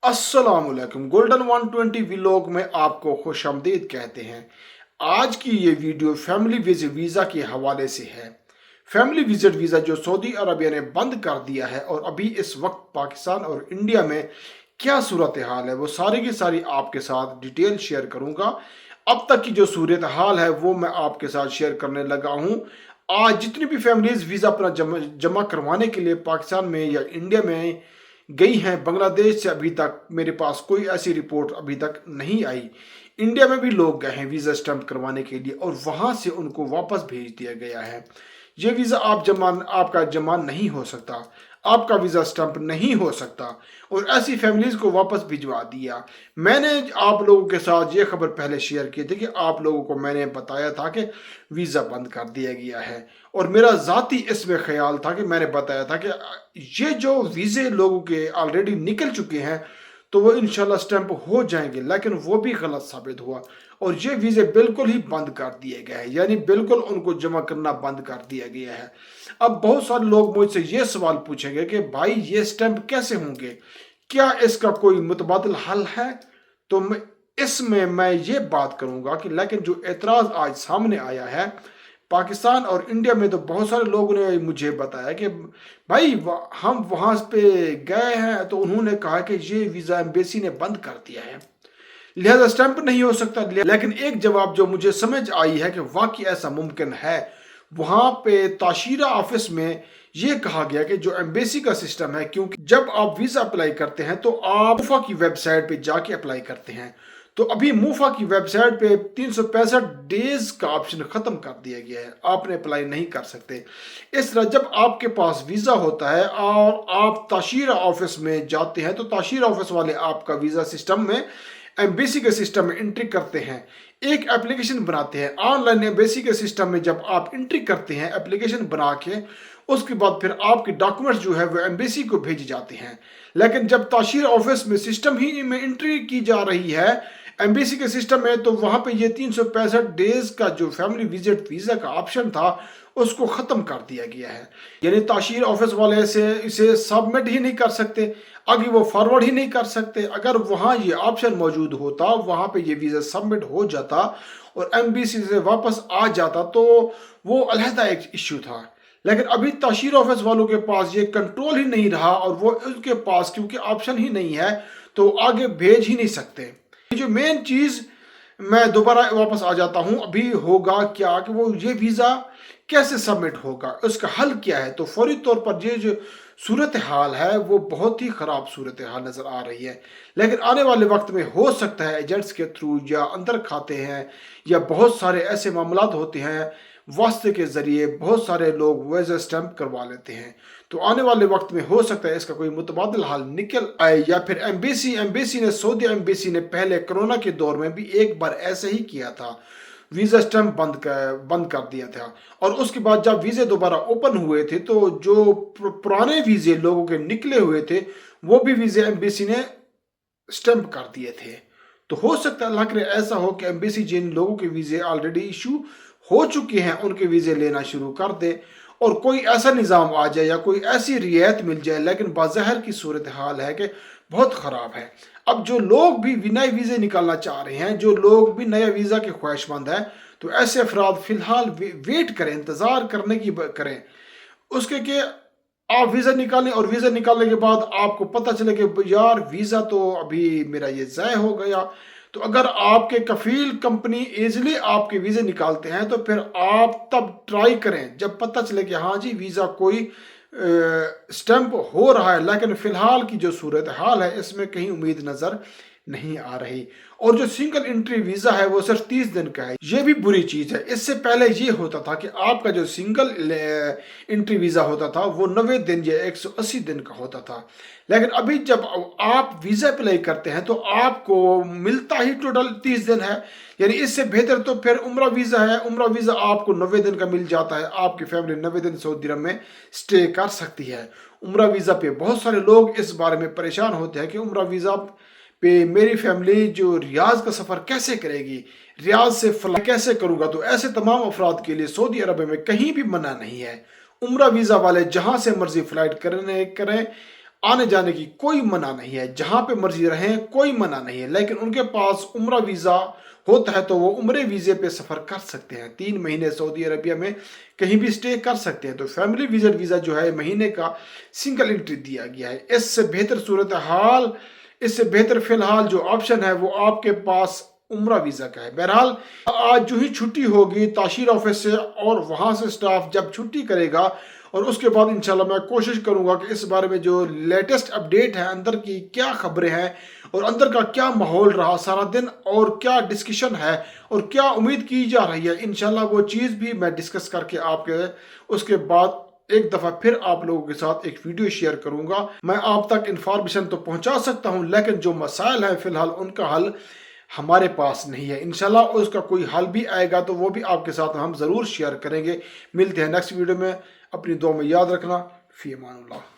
अस्सलाम वालेकुम। Golden 120 vlog में आपको खुशामदीद कहते हैं। आज की ये वीडियो फैमिली विजिट वीज़ा के हवाले से है। फैमिली विजिट वीज़ा जो सऊदी अरबिया ने बंद कर दिया है और अभी इस वक्त पाकिस्तान और इंडिया में क्या सूरत हाल है, वो सारी की सारी आपके साथ डिटेल शेयर करूंगा। अब तक की जो सूरत हाल है वो मैं आपके साथ शेयर करने लगा हूँ। आज जितनी भी फैमिलीज वीज़ा अपना जमा करवाने के लिए पाकिस्तान में या इंडिया में गई हैं, बांग्लादेश से अभी तक मेरे पास कोई ऐसी रिपोर्ट अभी तक नहीं आई। इंडिया में भी लोग गए हैं वीज़ा स्टैंप करवाने के लिए और वहाँ से उनको वापस भेज दिया गया है। ये वीज़ा आपका जमा नहीं हो सकता, आपका वीज़ा स्टैंप नहीं हो सकता और ऐसी फैमिलीज़ को वापस भिजवा दिया। मैंने आप लोगों के साथ ये खबर पहले शेयर की थी कि आप लोगों को मैंने बताया था कि वीज़ा बंद कर दिया गया है और मेरा ज़ाती इसमें ख्याल था कि मैंने बताया था कि ये जो वीज़े लोगों के ऑलरेडी निकल चुके हैं तो वो इंशाल्लाह स्टैंप हो जाएंगे, लेकिन वो भी गलत साबित हुआ और ये वीज़े बिल्कुल ही बंद कर दिए गए हैं, यानी बिल्कुल उनको जमा करना बंद कर दिया गया है। अब बहुत सारे लोग मुझसे ये सवाल पूछेंगे कि भाई ये स्टैंप कैसे होंगे, क्या इसका कोई मुतबादिल हल है? तो इसमें मैं ये बात करूंगा कि लेकिन जो एतराज़ आज सामने आया है पाकिस्तान और इंडिया में, तो बहुत सारे लोगों ने मुझे बताया कि भाई हम वहाँ पे गए हैं तो उन्होंने कहा कि ये वीज़ा एम्बेसी ने बंद कर दिया है, लिहाजा स्टैंप नहीं हो सकता। लेकिन एक जवाब जो मुझे समझ आई है कि वाकई ऐसा मुमकिन है। वहाँ पे ताशीरा ऑफिस में ये कहा गया कि जो एम्बेसी का सिस्टम है, क्योंकि जब आप वीज़ा अप्लाई करते हैं तो आप मूफा की वेबसाइट पे जाके अप्लाई करते हैं, तो अभी मूफा की वेबसाइट पे 365 डेज का ऑप्शन ख़त्म कर दिया गया है, आपने अप्लाई नहीं कर सकते। इस तरह जब आपके पास वीज़ा होता है और आप ताशीरा ऑफिस में जाते हैं तो ताशीरा ऑफिस वाले आपका वीज़ा सिस्टम में एम्बेसी के सिस्टम में एंट्री करते हैं, एक एप्लीकेशन बनाते हैं। ऑनलाइन एम्बेसी के सिस्टम में जब आप एंट्री करते हैं एप्लीकेशन बना के, उसके बाद फिर आपके डॉक्यूमेंट्स जो है वो एम्बेसी को भेजे जाते हैं। लेकिन जब ताशीर ऑफिस में सिस्टम ही में एंट्री की जा रही है एम्बेसी के सिस्टम में, तो वहाँ पे ये 365 डेज का जो फैमिली विजिट वीज़ा का ऑप्शन था उसको ख़त्म कर दिया गया है। यानी ताशीर ऑफिस वाले से इसे सबमिट ही नहीं कर सकते, आगे वो फॉरवर्ड ही नहीं कर सकते। अगर वहाँ ये ऑप्शन मौजूद होता, वहाँ पे ये वीज़ा सबमिट हो जाता और एम्बेसी से वापस आ जाता तो वो अलहदा एक इश्यू था। लेकिन अभी ताशीर ऑफिस वालों के पास ये कंट्रोल ही नहीं रहा और वो उनके पास क्योंकि ऑप्शन ही नहीं है तो आगे भेज ही नहीं सकते। जो मेन चीज़ मैं दोबारा वापस आ जाता हूँ, अभी होगा क्या कि वो ये वीज़ा कैसे सबमिट होगा, उसका हल क्या है। तो फौरी तौर पर ये जो सूरत हाल है वो बहुत ही ख़राब सूरत हाल नज़र आ रही है। लेकिन आने वाले वक्त में हो सकता है एजेंट्स के थ्रू या अंदर खाते हैं या बहुत सारे ऐसे मामलात होते हैं वास्ते के ज़रिए बहुत सारे लोग वीज़ा स्टैंप करवा लेते हैं, तो आने वाले वक्त में हो सकता है इसका कोई मुतबादिल हाल निकल आए। या फिर एम्बेसी ने सऊदी एम्बेसी ने पहले कोरोना के दौर में भी एक बार ऐसे ही किया था, वीज़ा स्टैंप बंद कर दिया था और उसके बाद जब वीज़े दोबारा ओपन हुए थे तो जो पुराने वीज़े लोगों के निकले हुए थे वो भी वीज़े एम्बेसी ने स्टैंप कर दिए थे। तो हो सकता है अल्लाह करे ऐसा हो कि एम्बेसी जिन लोगों के वीज़े ऑलरेडी इशू हो चुके हैं उनके वीज़े लेना शुरू कर दे और कोई ऐसा निज़ाम आ जाए या कोई ऐसी रियायत मिल जाए। लेकिन बाज़ाहिर की सूरत हाल है कि बहुत ख़राब है। अब जो लोग भी नए वीज़े निकालना चाह रहे हैं, जो लोग भी नया वीज़ा के ख्वाहिशमंद हैं, तो ऐसे अफराद फ़िलहाल वेट करें, इंतज़ार करने की करें उसके कि आप वीज़ा निकालें और वीज़ा निकालने के बाद आपको पता चले कि यार वीज़ा तो अभी मेरा ये ज़ाय हो गया। तो अगर आपके कफ़ील कंपनी ईज़िली आपके वीज़े निकालते हैं तो फिर आप तब ट्राई करें जब पता चले कि हाँ जी वीज़ा कोई स्टैंप हो रहा है। लेकिन फ़िलहाल की जो सूरत हाल है इसमें कहीं उम्मीद नज़र नहीं आ रही। और जो सिंगल एंट्री वीज़ा है वो सिर्फ 30 दिन का है, ये भी बुरी चीज़ है। इससे पहले ये होता था कि आपका जो सिंगल एंट्री वीज़ा होता था वो 90 दिन या 180 दिन का होता था। लेकिन अभी जब आप वीज़ा अप्लाई करते हैं तो आपको मिलता ही टोटल 30 दिन है। यानी इससे बेहतर तो फिर उम्रा वीज़ा है, उम्रा वीज़ा आपको 90 दिन का मिल जाता है, आपकी फैमिली 90 दिन सऊदी अरब में स्टे कर सकती है। उम्रा वीज़ा पे बहुत सारे लोग इस बारे में परेशान होते हैं कि उम्रा वीज़ा पे मेरी फैमिली जो रियाज का सफ़र कैसे करेगी, रियाज से फ्लाई कैसे करूँगा। तो ऐसे तमाम अफराद के लिए सऊदी अरब में कहीं भी मना नहीं है, उम्रा वीज़ा वाले जहाँ से मर्जी फ़्लाइट करें, आने जाने की कोई मना नहीं है, जहां पे मर्जी रहें कोई मना नहीं है, लेकिन उनके पास उम्रा वीज़ा होता है तो वो उम्रे वीज़े पे सफ़र कर सकते हैं। 3 महीने सऊदी अरबिया में कहीं भी स्टे कर सकते हैं। तो फैमिली विजिट वीज़ा जो है महीने का सिंगल एंट्री दिया गया है। इससे बेहतर फिलहाल जो ऑप्शन है वो आपके पास उम्रा वीज़ा का है। बहरहाल आज जो ही छुट्टी होगी ताशीर ऑफिस से और वहाँ से स्टाफ जब छुट्टी करेगा, और उसके बाद इंशाल्लाह मैं कोशिश करूँगा कि इस बारे में जो लेटेस्ट अपडेट है, अंदर की क्या खबरें हैं और अंदर का क्या माहौल रहा सारा दिन और क्या डिस्कशन है और क्या उम्मीद की जा रही है, इंशाल्लाह वो चीज़ भी मैं डिस्कस करके आपके उसके बाद एक दफ़ा फिर आप लोगों के साथ एक वीडियो शेयर करूँगा। मैं आप तक इन्फॉर्मेशन तो पहुँचा सकता हूँ, लेकिन जो मसाइल हैं फ़िलहाल उनका हल हमारे पास नहीं है। इंशाल्लाह उसका कोई हल भी आएगा तो वो भी आपके साथ हम ज़रूर शेयर करेंगे। मिलते हैं नेक्स्ट वीडियो में, अपनी दुआ में याद रखना। फ़ी अमानिल्लाह।